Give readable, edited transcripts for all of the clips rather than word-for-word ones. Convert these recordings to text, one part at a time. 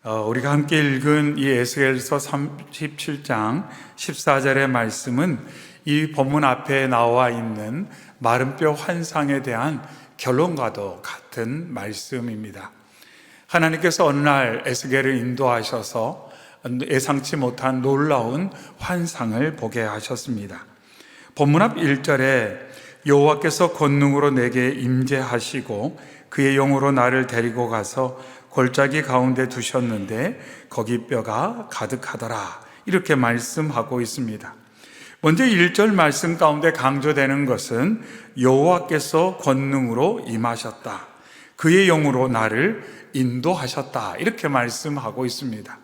우리가 함께 읽은 이 에스겔서 37장 14절의 말씀은 이 본문 앞에 나와 있는 마른 뼈 환상에 대한 결론과도 같은 말씀입니다. 하나님께서 어느 날 에스겔을 인도하셔서 예상치 못한 놀라운 환상을 보게 하셨습니다. 본문 앞 1절에 여호와께서 권능으로 내게 임재하시고 그의 영으로 나를 데리고 가서 골짜기 가운데 두셨는데 거기 뼈가 가득하더라, 이렇게 말씀하고 있습니다. 먼저 1절 말씀 가운데 강조되는 것은 여호와께서 권능으로 임하셨다, 그의 영으로 나를 인도하셨다, 이렇게 말씀하고 있습니다.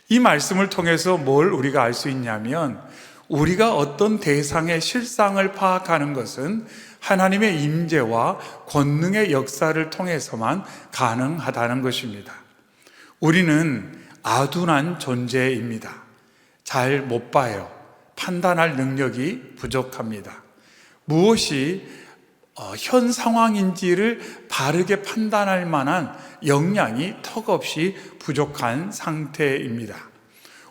이 말씀을 통해서 뭘 우리가 알 수 있냐면, 우리가 어떤 대상의 실상을 파악하는 것은 하나님의 임재와 권능의 역사를 통해서만 가능하다는 것입니다. 우리는 아둔한 존재입니다. 잘 못 봐요. 판단할 능력이 부족합니다. 무엇이 현 상황인지를 바르게 판단할 만한 역량이 턱없이 부족한 상태입니다.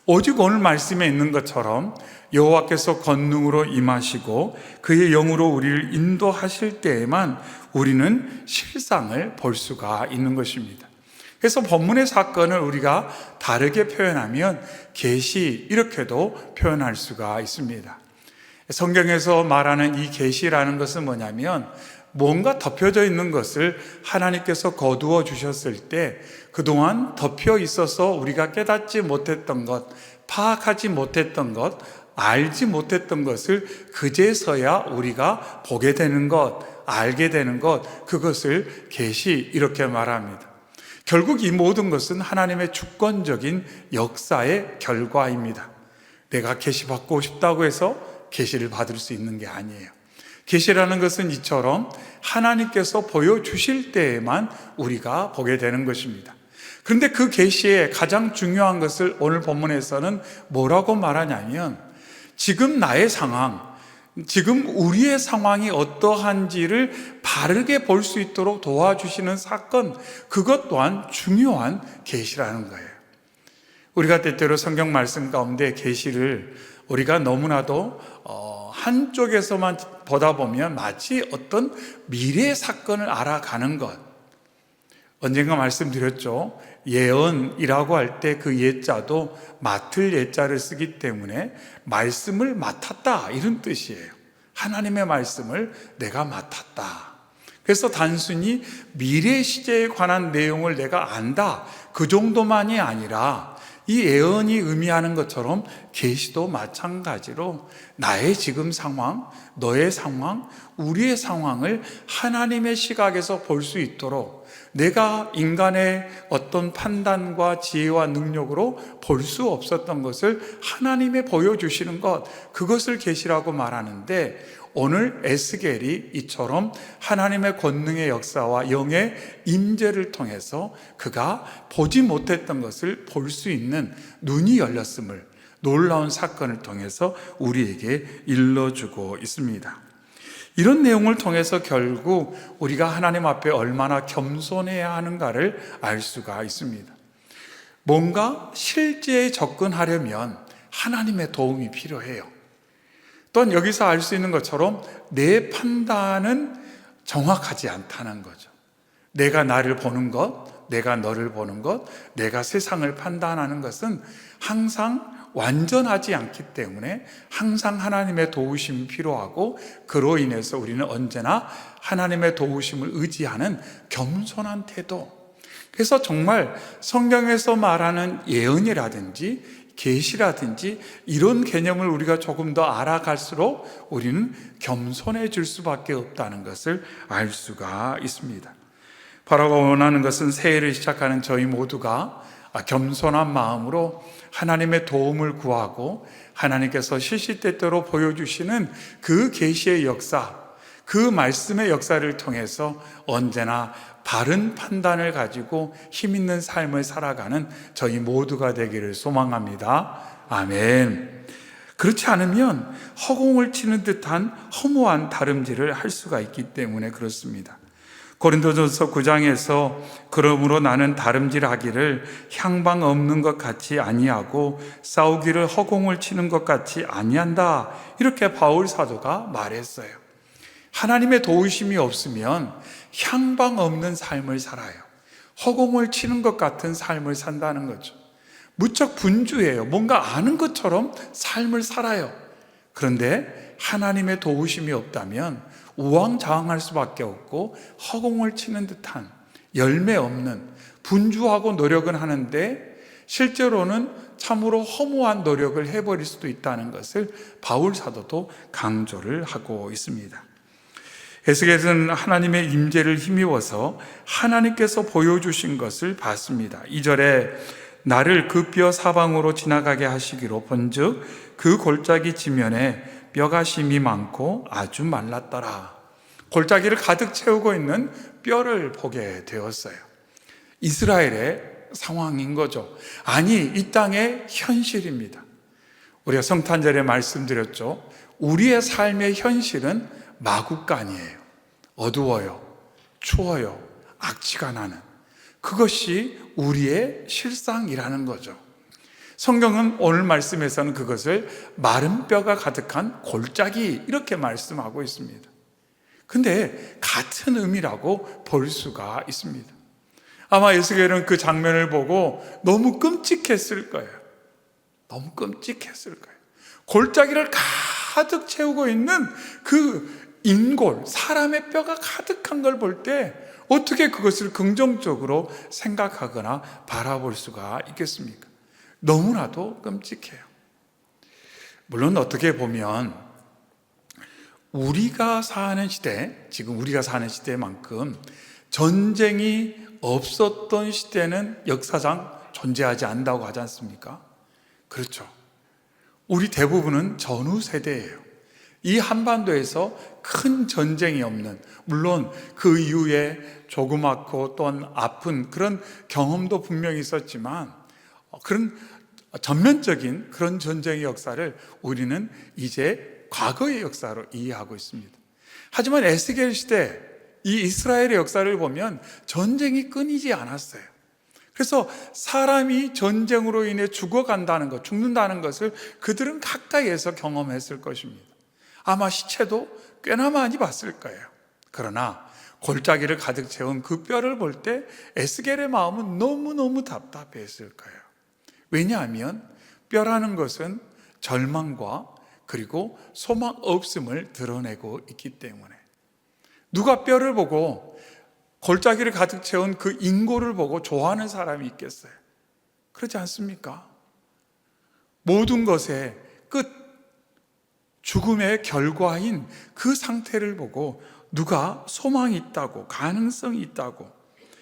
오직 오늘 말씀에 있는 것처럼 여호와께서 권능으로 임하시고 그의 영으로 우리를 인도하실 때에만 우리는 실상을 볼 수가 있는 것입니다. 그래서 본문의 사건을 우리가 다르게 표현하면 계시, 이렇게도 표현할 수가 있습니다. 성경에서 말하는 이 계시라는 것은 뭐냐면, 뭔가 덮여져 있는 것을 하나님께서 거두어 주셨을 때 그동안 덮여 있어서 우리가 깨닫지 못했던 것, 파악하지 못했던 것, 알지 못했던 것을 그제서야 우리가 보게 되는 것, 알게 되는 것, 그것을 계시, 이렇게 말합니다. 결국 이 모든 것은 하나님의 주권적인 역사의 결과입니다. 내가 계시받고 싶다고 해서 계시를 받을 수 있는 게 아니에요. 계시라는 것은 이처럼 하나님께서 보여주실 때에만 우리가 보게 되는 것입니다. 그런데 그 계시의 가장 중요한 것을 오늘 본문에서는 뭐라고 말하냐면, 지금 나의 상황, 지금 우리의 상황이 어떠한지를 바르게 볼 수 있도록 도와주시는 사건, 그것 또한 중요한 계시라는 거예요. 우리가 때때로 성경 말씀 가운데 계시를 우리가 너무나도 한쪽에서만 보다 보면 마치 어떤 미래의 사건을 알아가는 것, 언젠가 말씀드렸죠. 예언이라고 할 때 그 예자도 맡을 예자를 쓰기 때문에 말씀을 맡았다, 이런 뜻이에요. 하나님의 말씀을 내가 맡았다. 그래서 단순히 미래 시제에 관한 내용을 내가 안다, 그 정도만이 아니라 이 예언이 의미하는 것처럼 계시도 마찬가지로 나의 지금 상황, 너의 상황, 우리의 상황을 하나님의 시각에서 볼 수 있도록, 내가 인간의 어떤 판단과 지혜와 능력으로 볼 수 없었던 것을 하나님의 보여주시는 것, 그것을 계시라고 말하는데, 오늘 에스겔이 이처럼 하나님의 권능의 역사와 영의 임재를 통해서 그가 보지 못했던 것을 볼 수 있는 눈이 열렸음을 놀라운 사건을 통해서 우리에게 일러주고 있습니다. 이런 내용을 통해서 결국 우리가 하나님 앞에 얼마나 겸손해야 하는가를 알 수가 있습니다. 뭔가 실제에 접근하려면 하나님의 도움이 필요해요. 또한 여기서 알 수 있는 것처럼 내 판단은 정확하지 않다는 거죠. 내가 나를 보는 것, 내가 너를 보는 것, 내가 세상을 판단하는 것은 항상 완전하지 않기 때문에 항상 하나님의 도우심이 필요하고, 그로 인해서 우리는 언제나 하나님의 도우심을 의지하는 겸손한 태도. 그래서 정말 성경에서 말하는 예언이라든지 계시라든지 이런 개념을 우리가 조금 더 알아갈수록 우리는 겸손해질 수밖에 없다는 것을 알 수가 있습니다. 바라가 원하는 것은 새해를 시작하는 저희 모두가 겸손한 마음으로 하나님의 도움을 구하고 하나님께서 시시때때로 보여주시는 그 계시의 역사, 그 말씀의 역사를 통해서 언제나 바른 판단을 가지고 힘 있는 삶을 살아가는 저희 모두가 되기를 소망합니다. 아멘. 그렇지 않으면 허공을 치는 듯한 허무한 다름질을 할 수가 있기 때문에 그렇습니다. 고린도전서 9장에서 그러므로 나는 다름질하기를 향방 없는 것 같이 아니하고 싸우기를 허공을 치는 것 같이 아니한다, 이렇게 바울 사도가 말했어요. 하나님의 도우심이 없으면 향방 없는 삶을 살아요. 허공을 치는 것 같은 삶을 산다는 거죠. 무척 분주해요. 뭔가 아는 것처럼 삶을 살아요. 그런데 하나님의 도우심이 없다면 우왕좌왕할 수밖에 없고 허공을 치는 듯한, 열매 없는, 분주하고 노력은 하는데 실제로는 참으로 허무한 노력을 해버릴 수도 있다는 것을 바울 사도도 강조를 하고 있습니다. 에스겔은 하나님의 임재를 힘입어서 하나님께서 보여주신 것을 봤습니다. 2절에 나를 그 뼈 사방으로 지나가게 하시기로 본즉 그 골짜기 지면에 뼈가 심이 많고 아주 말랐더라. 골짜기를 가득 채우고 있는 뼈를 보게 되었어요. 이스라엘의 상황인 거죠. 아니, 이 땅의 현실입니다. 우리가 성탄절에 말씀드렸죠. 우리의 삶의 현실은 마구간이에요. 어두워요, 추워요, 악취가 나는, 그것이 우리의 실상이라는 거죠. 성경은 오늘 말씀에서는 그것을 마른 뼈가 가득한 골짜기, 이렇게 말씀하고 있습니다. 근데 같은 의미라고 볼 수가 있습니다. 아마 에스겔은 그 장면을 보고 너무 끔찍했을 거예요. 너무 끔찍했을 거예요. 골짜기를 가득 채우고 있는 그 인골, 사람의 뼈가 가득한 걸 볼 때 어떻게 그것을 긍정적으로 생각하거나 바라볼 수가 있겠습니까? 너무나도 끔찍해요. 물론 어떻게 보면 우리가 사는 시대, 지금 우리가 사는 시대만큼 전쟁이 없었던 시대는 역사상 존재하지 않는다고 하지 않습니까? 그렇죠. 우리 대부분은 전후 세대예요. 이 한반도에서 큰 전쟁이 없는, 물론 그 이후에 조그맣고 또한 아픈 그런 경험도 분명히 있었지만 그런 전면적인 그런 전쟁의 역사를 우리는 이제 과거의 역사로 이해하고 있습니다. 하지만 에스겔 시대 이 이스라엘의 역사를 보면 전쟁이 끊이지 않았어요. 그래서 사람이 전쟁으로 인해 죽어간다는 것, 죽는다는 것을 그들은 가까이에서 경험했을 것입니다. 아마 시체도 꽤나 많이 봤을 거예요. 그러나 골짜기를 가득 채운 그 뼈를 볼 때 에스겔의 마음은 너무너무 답답했을 거예요. 왜냐하면 뼈라는 것은 절망과 그리고 소망 없음을 드러내고 있기 때문에. 누가 뼈를 보고 골짜기를 가득 채운 그 인골을 보고 좋아하는 사람이 있겠어요? 그렇지 않습니까? 모든 것의 끝, 죽음의 결과인 그 상태를 보고 누가 소망이 있다고, 가능성이 있다고,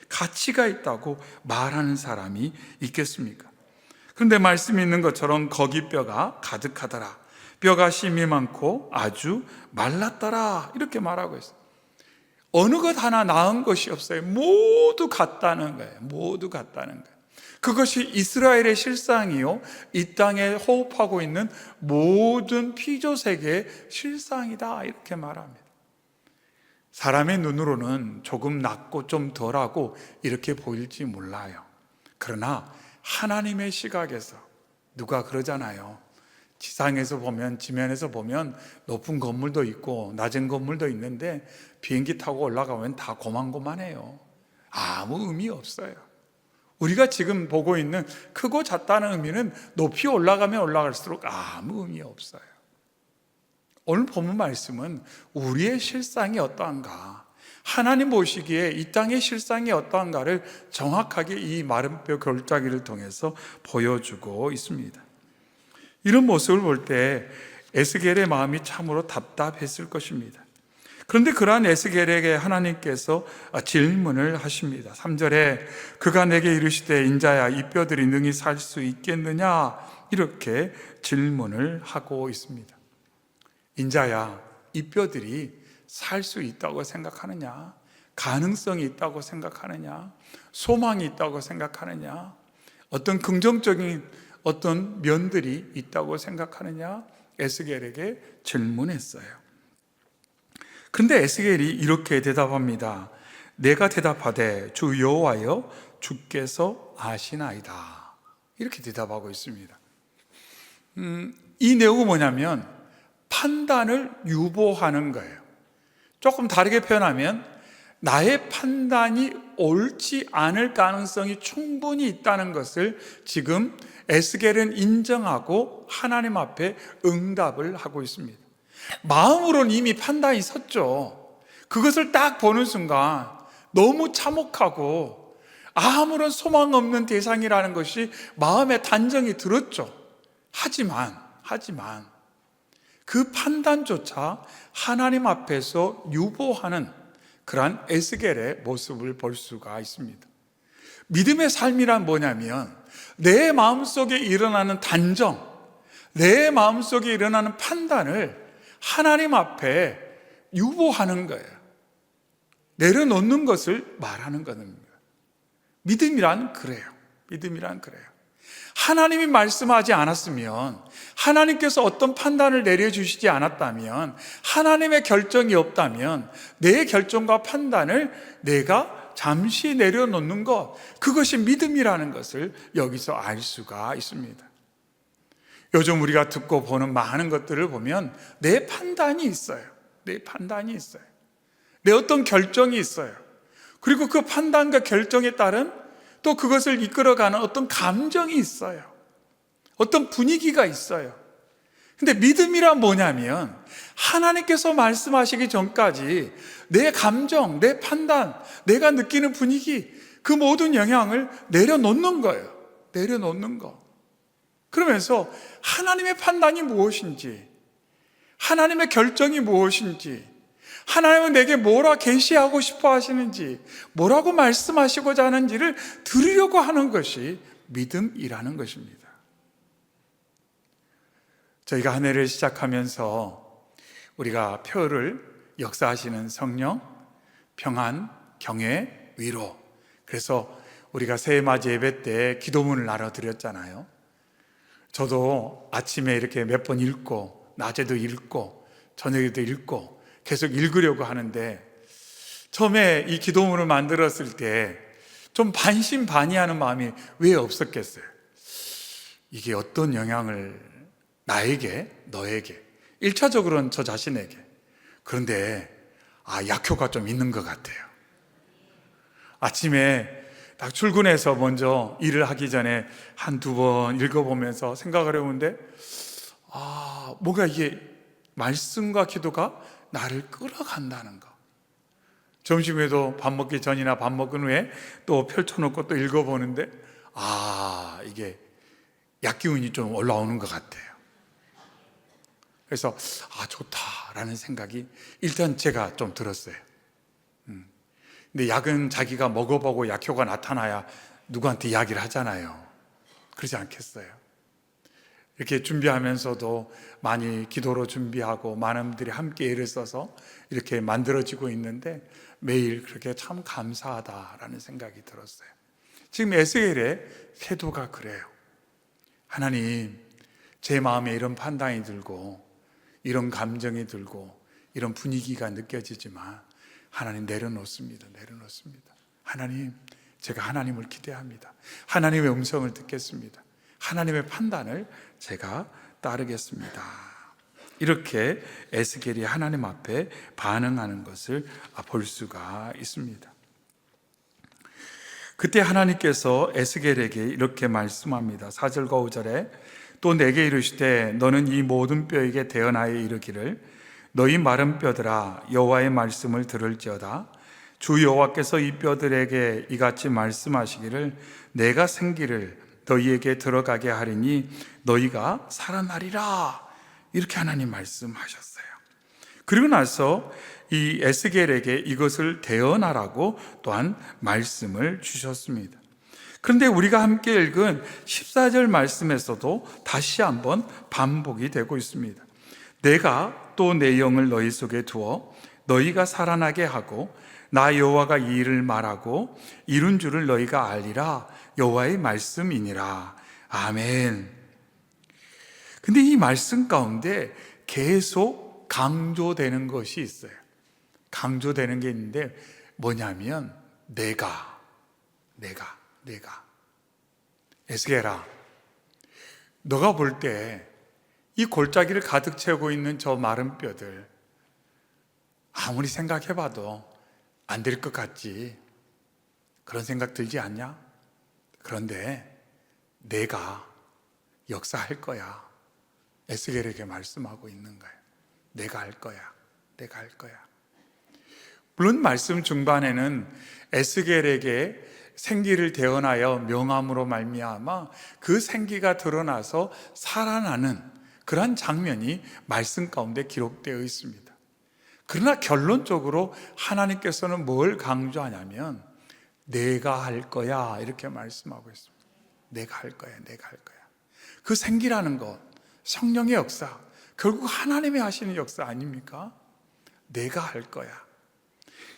가치가 있다고 말하는 사람이 있겠습니까? 그런데 말씀이 있는 것처럼 거기 뼈가 가득하더라, 뼈가 심이 많고 아주 말랐더라, 이렇게 말하고 있어요. 어느 것 하나 나은 것이 없어요. 모두 같다는 거예요. 모두 같다는 거예요. 그것이 이스라엘의 실상이요, 이 땅에 호흡하고 있는 모든 피조세계의 실상이다, 이렇게 말합니다. 사람의 눈으로는 조금 낫고 좀 덜하고 이렇게 보일지 몰라요. 그러나 하나님의 시각에서 누가 그러잖아요. 지상에서 보면, 지면에서 보면 높은 건물도 있고 낮은 건물도 있는데 비행기 타고 올라가면 다 고만고만해요. 아무 의미 없어요. 우리가 지금 보고 있는 크고 작다는 의미는 높이 올라가면 올라갈수록 아무 의미 없어요. 오늘 본문 말씀은 우리의 실상이 어떠한가, 하나님 보시기에 이 땅의 실상이 어떠한가를 정확하게 이 마른 뼈 골짜기를 통해서 보여주고 있습니다. 이런 모습을 볼 때 에스겔의 마음이 참으로 답답했을 것입니다. 그런데 그러한 에스겔에게 하나님께서 질문을 하십니다. 3절에 그가 내게 이르시되 인자야, 이 뼈들이 능히 살 수 있겠느냐, 이렇게 질문을 하고 있습니다. 인자야, 이 뼈들이 살 수 있다고 생각하느냐? 가능성이 있다고 생각하느냐? 소망이 있다고 생각하느냐? 어떤 긍정적인 어떤 면들이 있다고 생각하느냐? 에스겔에게 질문했어요. 그런데 에스겔이 이렇게 대답합니다. 내가 대답하되 주 여호와여 주께서 아시나이다. 이렇게 대답하고 있습니다. 이 내용은 뭐냐면 판단을 유보하는 거예요. 조금 다르게 표현하면 나의 판단이 옳지 않을 가능성이 충분히 있다는 것을 지금 에스겔은 인정하고 하나님 앞에 응답을 하고 있습니다. 마음으로는 이미 판단이 섰죠. 그것을 딱 보는 순간 너무 참혹하고 아무런 소망 없는 대상이라는 것이 마음에 단정이 들었죠. 하지만 그 판단조차 하나님 앞에서 유보하는 그러한 에스겔의 모습을 볼 수가 있습니다. 믿음의 삶이란 뭐냐면 내 마음속에 일어나는 단정, 내 마음속에 일어나는 판단을 하나님 앞에 유보하는 거예요. 내려놓는 것을 말하는 겁니다. 믿음이란 그래요. 하나님이 말씀하지 않았으면, 하나님께서 어떤 판단을 내려주시지 않았다면, 하나님의 결정이 없다면 내 결정과 판단을 내가 잠시 내려놓는 것, 그것이 믿음이라는 것을 여기서 알 수가 있습니다. 요즘 우리가 듣고 보는 많은 것들을 보면 내 판단이 있어요. 내 어떤 결정이 있어요. 그리고 그 판단과 결정에 따른 또 그것을 이끌어가는 어떤 감정이 있어요. 어떤 분위기가 있어요. 근데 믿음이란 뭐냐면 하나님께서 말씀하시기 전까지 내 감정, 내 판단, 내가 느끼는 분위기, 그 모든 영향을 내려놓는 거예요. 내려놓는 거. 그러면서 하나님의 판단이 무엇인지, 하나님의 결정이 무엇인지, 하나님은 내게 뭐라 계시하고 싶어 하시는지, 뭐라고 말씀하시고자 하는지를 들으려고 하는 것이 믿음이라는 것입니다. 저희가 한 해를 시작하면서 우리가 표를 역사하시는 성령, 평안, 경외, 위로, 그래서 우리가 새해맞이 예배 때 기도문을 나눠드렸잖아요. 저도 아침에 이렇게 몇 번 읽고 낮에도 읽고 저녁에도 읽고 계속 읽으려고 하는데, 처음에 이 기도문을 만들었을 때 좀 반신반의하는 마음이 왜 없었겠어요? 이게 어떤 영향을 나에게, 너에게, 1차적으로는 저 자신에게, 그런데 약효가 좀 있는 것 같아요. 아침에 딱 출근해서 먼저 일을 하기 전에 한두 번 읽어보면서 생각을 해보는데 뭔가 이게 말씀과 기도가 나를 끌어간다는 거. 점심에도 밥 먹기 전이나 밥 먹은 후에 또 펼쳐놓고 또 읽어보는데 이게 약기운이 좀 올라오는 것 같아요. 그래서 좋다라는 생각이 일단 제가 좀 들었어요. 근데 약은 자기가 먹어보고 약효가 나타나야 누구한테 이야기를 하잖아요. 그러지 않겠어요? 이렇게 준비하면서도 많이 기도로 준비하고 많은 분들이 함께 애를 써서 이렇게 만들어지고 있는데 매일 그렇게 참 감사하다라는 생각이 들었어요. 지금 에스겔의 태도가 그래요. 하나님, 제 마음에 이런 판단이 들고 이런 감정이 들고 이런 분위기가 느껴지지만 하나님 내려놓습니다. 하나님, 제가 하나님을 기대합니다. 하나님의 음성을 듣겠습니다. 하나님의 판단을 제가 따르겠습니다. 이렇게 에스겔이 하나님 앞에 반응하는 것을 볼 수가 있습니다. 그때 하나님께서 에스겔에게 이렇게 말씀합니다. 4절과 5절에 또 내게 이르시되 너는 이 모든 뼈에게 대언하여 이르기를 너희 마른 뼈들아 여호와의 말씀을 들을지어다. 주 여호와께서 이 뼈들에게 이같이 말씀하시기를 내가 생기를 너희에게 들어가게 하리니 너희가 살아나리라. 이렇게 하나님 말씀하셨어요. 그리고 나서 이 에스겔에게 이것을 대언하라고 또한 말씀을 주셨습니다. 그런데 우리가 함께 읽은 14절 말씀에서도 다시 한번 반복이 되고 있습니다. 내가 또 내 영을 너희 속에 두어 너희가 살아나게 하고 나 여호와가 이 일을 말하고 이룬 줄을 너희가 알리라. 여호와의 말씀이니라. 아멘. 근데 이 말씀 가운데 계속 강조되는 것이 있어요. 강조되는 게 있는데 뭐냐면 내가 에스겔아, 너가 볼 때 이 골짜기를 가득 채우고 있는 저 마른 뼈들 아무리 생각해봐도 안 될 것 같지? 그런 생각 들지 않냐? 그런데 내가 역사할 거야. 에스겔에게 말씀하고 있는 거예요. 내가 할 거야. 물론 말씀 중반에는 에스겔에게 생기를 대언하여 명함으로 말미암아 그 생기가 드러나서 살아나는 그러한 장면이 말씀 가운데 기록되어 있습니다. 그러나 결론적으로 하나님께서는 뭘 강조하냐면 내가 할 거야 이렇게 말씀하고 있습니다. 내가 할 거야. 그 생기라는 것, 성령의 역사, 결국 하나님이 하시는 역사 아닙니까? 내가 할 거야.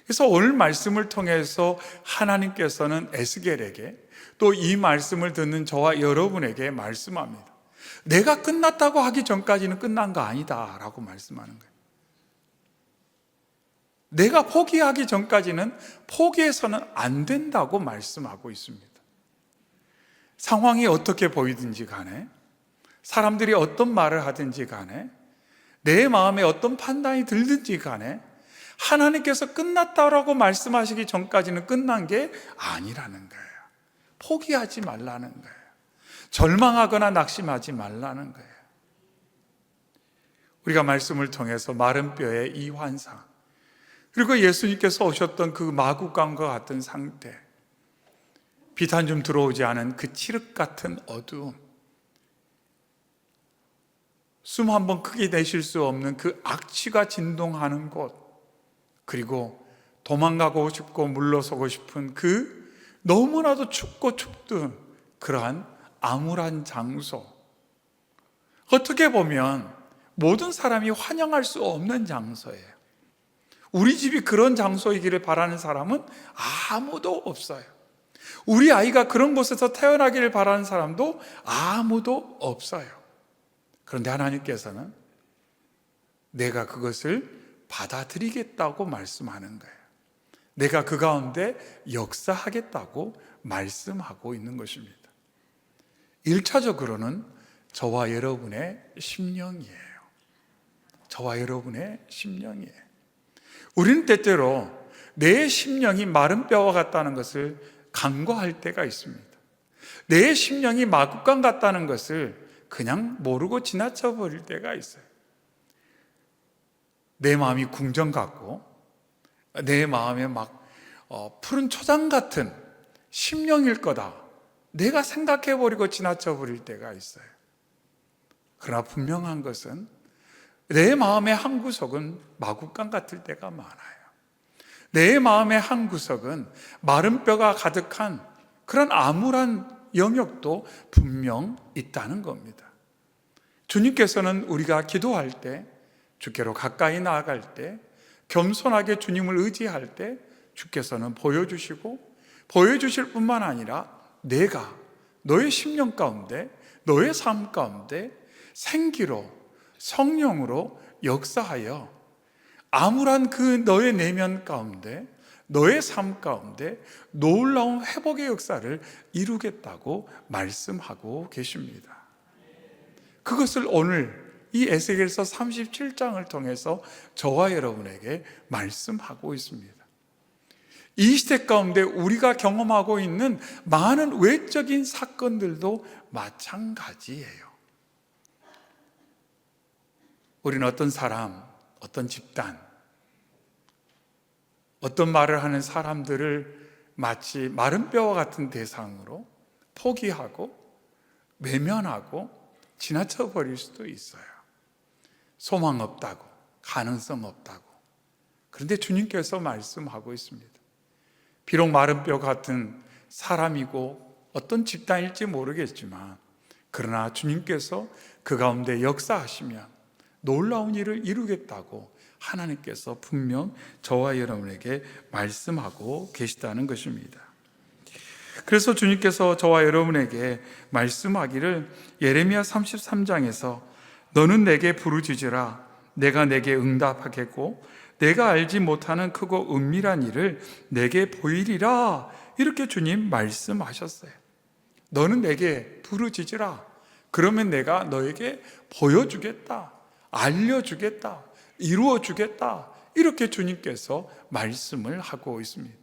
그래서 오늘 말씀을 통해서 하나님께서는 에스겔에게 또 이 말씀을 듣는 저와 여러분에게 말씀합니다. 내가 끝났다고 하기 전까지는 끝난 거 아니다 라고 말씀하는 거예요. 내가 포기하기 전까지는 포기해서는 안 된다고 말씀하고 있습니다. 상황이 어떻게 보이든지 간에, 사람들이 어떤 말을 하든지 간에, 내 마음에 어떤 판단이 들든지 간에 하나님께서 끝났다라고 말씀하시기 전까지는 끝난 게 아니라는 거예요. 포기하지 말라는 거예요. 절망하거나 낙심하지 말라는 거예요. 우리가 말씀을 통해서 마른 뼈의 이 환상, 그리고 예수님께서 오셨던 그 마구간과 같은 상태, 빛 한 줌 들어오지 않은 그 칠흑 같은 어두움, 숨 한 번 크게 내쉴 수 없는 그 악취가 진동하는 곳, 그리고 도망가고 싶고 물러서고 싶은 그 너무나도 춥고 춥던 그러한 암울한 장소, 어떻게 보면 모든 사람이 환영할 수 없는 장소예요. 우리 집이 그런 장소이기를 바라는 사람은 아무도 없어요. 우리 아이가 그런 곳에서 태어나기를 바라는 사람도 아무도 없어요. 그런데 하나님께서는 내가 그것을 받아들이겠다고 말씀하는 거예요. 내가 그 가운데 역사하겠다고 말씀하고 있는 것입니다. 1차적으로는 저와 여러분의 심령이에요. 우리는 때때로 내 심령이 마른 뼈와 같다는 것을 간과할 때가 있습니다. 내 심령이 마구간 같다는 것을 그냥 모르고 지나쳐 버릴 때가 있어요. 내 마음이 궁전 같고 내 마음에 막 푸른 초장 같은 심령일 거다, 내가 생각해버리고 지나쳐버릴 때가 있어요. 그러나 분명한 것은 내 마음의 한 구석은 마구간 같을 때가 많아요. 내 마음의 한 구석은 마른 뼈가 가득한 그런 암울한 영역도 분명 있다는 겁니다. 주님께서는 우리가 기도할 때, 주께로 가까이 나아갈 때, 겸손하게 주님을 의지할 때 주께서는 보여주시고, 보여주실 뿐만 아니라 내가 너의 심령 가운데, 너의 삶 가운데 생기로, 성령으로 역사하여 암울한 그 너의 내면 가운데, 너의 삶 가운데 놀라운 회복의 역사를 이루겠다고 말씀하고 계십니다. 그것을 오늘 이 에스겔서 37장을 통해서 저와 여러분에게 말씀하고 있습니다. 이 시대 가운데 우리가 경험하고 있는 많은 외적인 사건들도 마찬가지예요. 우리는 어떤 사람, 어떤 집단, 어떤 말을 하는 사람들을 마치 마른 뼈와 같은 대상으로 포기하고 외면하고 지나쳐 버릴 수도 있어요. 소망 없다고, 가능성 없다고. 그런데 주님께서 말씀하고 있습니다. 비록 마른 뼈 같은 사람이고 어떤 집단일지 모르겠지만, 그러나 주님께서 그 가운데 역사하시면 놀라운 일을 이루겠다고 하나님께서 분명 저와 여러분에게 말씀하고 계시다는 것입니다. 그래서 주님께서 저와 여러분에게 말씀하기를 예레미야 33장에서 너는 내게 부르짖으라 내가 내게 응답하겠고 내가 알지 못하는 크고 은밀한 일을 내게 보이리라. 이렇게 주님 말씀하셨어요. 너는 내게 부르짖으라. 그러면 내가 너에게 보여주겠다, 알려주겠다, 이루어주겠다. 이렇게 주님께서 말씀을 하고 있습니다.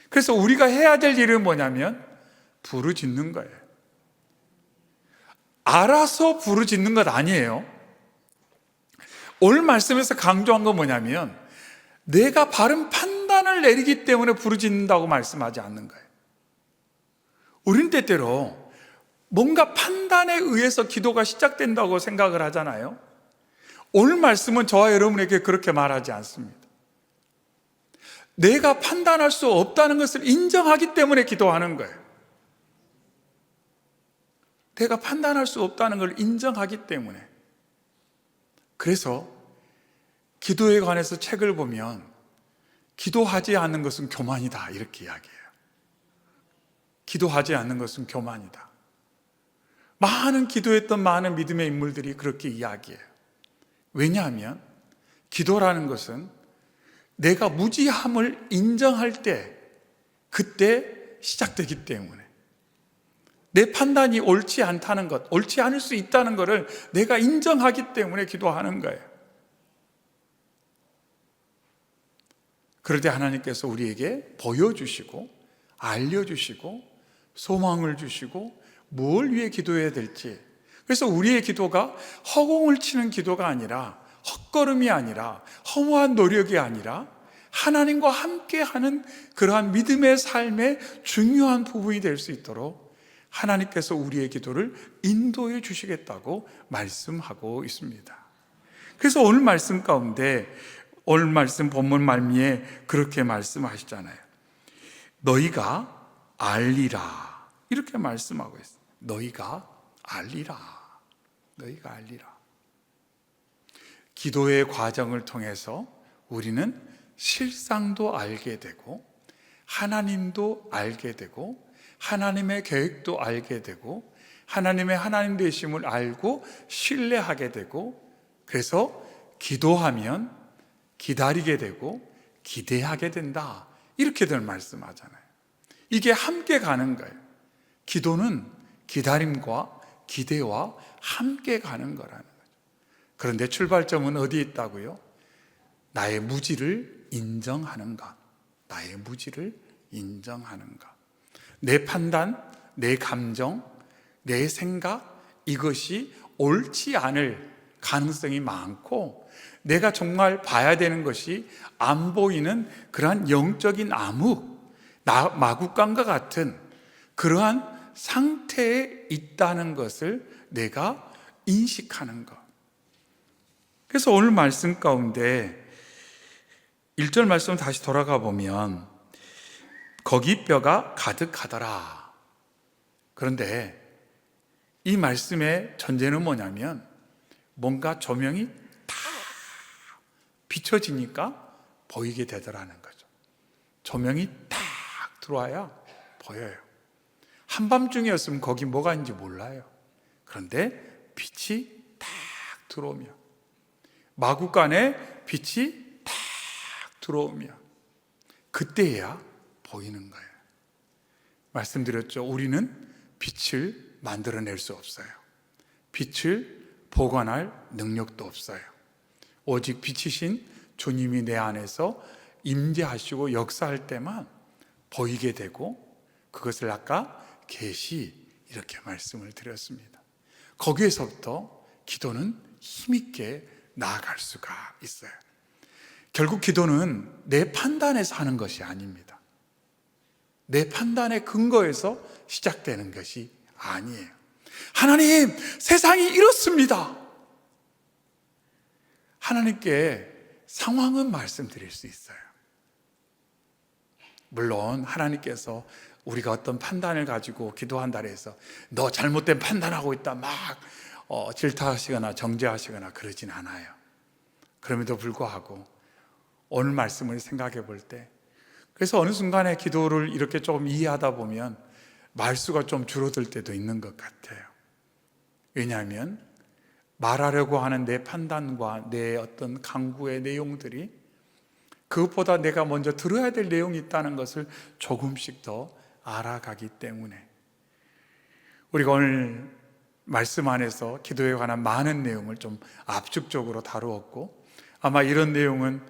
그래서 우리가 해야 될 일은 뭐냐면 부르짖는 거예요. 알아서 부르짖는 것 아니에요. 오늘 말씀에서 강조한 건 뭐냐면 내가 바른 판단을 내리기 때문에 부르짖는다고 말씀하지 않는 거예요. 우린 때때로 뭔가 판단에 의해서 기도가 시작된다고 생각을 하잖아요. 오늘 말씀은 저와 여러분에게 그렇게 말하지 않습니다. 내가 판단할 수 없다는 것을 인정하기 때문에 기도하는 거예요. 내가 판단할 수 없다는 걸 인정하기 때문에. 그래서 기도에 관해서 책을 보면 기도하지 않는 것은 교만이다 이렇게 이야기해요. 기도하지 않는 것은 교만이다. 많은 기도했던 많은 믿음의 인물들이 그렇게 이야기해요. 왜냐하면 기도라는 것은 내가 무지함을 인정할 때 그때 시작되기 때문에 내 판단이 옳지 않다는 것, 옳지 않을 수 있다는 것을 내가 인정하기 때문에 기도하는 거예요. 그럴 때 하나님께서 우리에게 보여주시고 알려주시고 소망을 주시고 뭘 위해 기도해야 될지. 그래서 우리의 기도가 허공을 치는 기도가 아니라 헛걸음이 아니라 허무한 노력이 아니라 하나님과 함께하는 그러한 믿음의 삶의 중요한 부분이 될 수 있도록 하나님께서 우리의 기도를 인도해 주시겠다고 말씀하고 있습니다. 그래서 오늘 말씀 가운데 오늘 말씀 본문 말미에 그렇게 말씀하시잖아요. 너희가 알리라 이렇게 말씀하고 있어요. 너희가 알리라. 너희가 알리라. 기도의 과정을 통해서 우리는 실상도 알게 되고 하나님도 알게 되고 하나님의 계획도 알게 되고 하나님의 하나님 되심을 알고 신뢰하게 되고 그래서 기도하면 기다리게 되고 기대하게 된다. 이렇게들 말씀하잖아요. 이게 함께 가는 거예요. 기도는 기다림과 기대와 함께 가는 거라는 거죠. 그런데 출발점은 어디에 있다고요? 나의 무지를 인정하는 것. 나의 무지를 인정하는 것. 내 판단, 내 감정, 내 생각 이것이 옳지 않을 가능성이 많고 내가 정말 봐야 되는 것이 안 보이는 그러한 영적인 암흑, 마구간과 같은 그러한 상태에 있다는 것을 내가 인식하는 것. 그래서 오늘 말씀 가운데 1절 말씀 다시 돌아가 보면 거기 뼈가 가득하더라. 그런데 이 말씀의 전제는 뭐냐면 뭔가 조명이 다 비춰지니까 보이게 되더라는 거죠. 조명이 딱 들어와야 보여요. 한밤중이었으면 거기 뭐가 있는지 몰라요. 그런데 빛이 딱 들어오면 마구간에 빛이 딱 들어오면 그때야 보이는 거예요. 말씀드렸죠. 우리는 빛을 만들어낼 수 없어요. 빛을 보관할 능력도 없어요. 오직 빛이신 주님이 내 안에서 임재하시고 역사할 때만 보이게 되고 그것을 아까 계시 이렇게 말씀을 드렸습니다. 거기에서부터 기도는 힘있게 나아갈 수가 있어요. 결국 기도는 내 판단에서 하는 것이 아닙니다. 내 판단의 근거에서 시작되는 것이 아니에요. 하나님, 세상이 이렇습니다. 하나님께 상황은 말씀드릴 수 있어요. 물론 하나님께서 우리가 어떤 판단을 가지고 기도한다 해서 너 잘못된 판단하고 있다 막 질타하시거나 정죄하시거나 그러진 않아요. 그럼에도 불구하고 오늘 말씀을 생각해 볼 때 그래서 어느 순간에 기도를 이렇게 조금 이해하다 보면 말수가 좀 줄어들 때도 있는 것 같아요. 왜냐하면 말하려고 하는 내 판단과 내 어떤 강구의 내용들이 그것보다 내가 먼저 들어야 될 내용이 있다는 것을 조금씩 더 알아가기 때문에 우리가 오늘 말씀 안에서 기도에 관한 많은 내용을 좀 압축적으로 다루었고, 아마 이런 내용은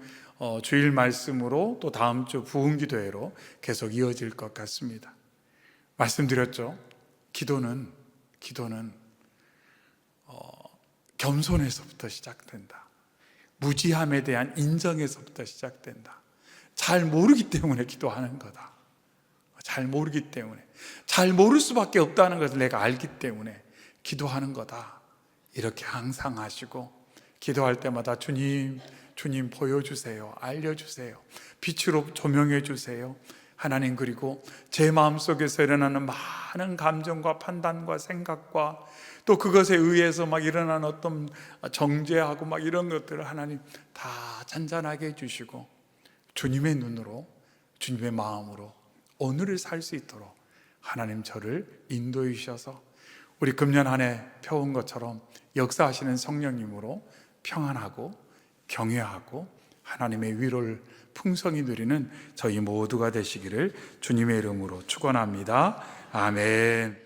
주일 말씀으로 또 다음 주 부흥기도회로 계속 이어질 것 같습니다. 말씀드렸죠. 기도는 겸손에서부터 시작된다. 무지함에 대한 인정에서부터 시작된다. 잘 모르기 때문에 기도하는 거다. 잘 모르기 때문에, 잘 모를 수밖에 없다는 것을 내가 알기 때문에 기도하는 거다. 이렇게 항상 하시고, 기도할 때마다 주님 보여주세요. 알려주세요. 빛으로 조명해 주세요. 하나님, 그리고 제 마음속에서 일어나는 많은 감정과 판단과 생각과 또 그것에 의해서 막 일어나는 어떤 정죄하고 막 이런 것들을 하나님 다 잔잔하게 해주시고, 주님의 눈으로, 주님의 마음으로 오늘을 살 수 있도록 하나님 저를 인도해 주셔서 우리 금년 한 해 펴온 것처럼 역사하시는 성령님으로 평안하고 경외하고 하나님의 위로를 풍성히 누리는 저희 모두가 되시기를 주님의 이름으로 축원합니다. 아멘.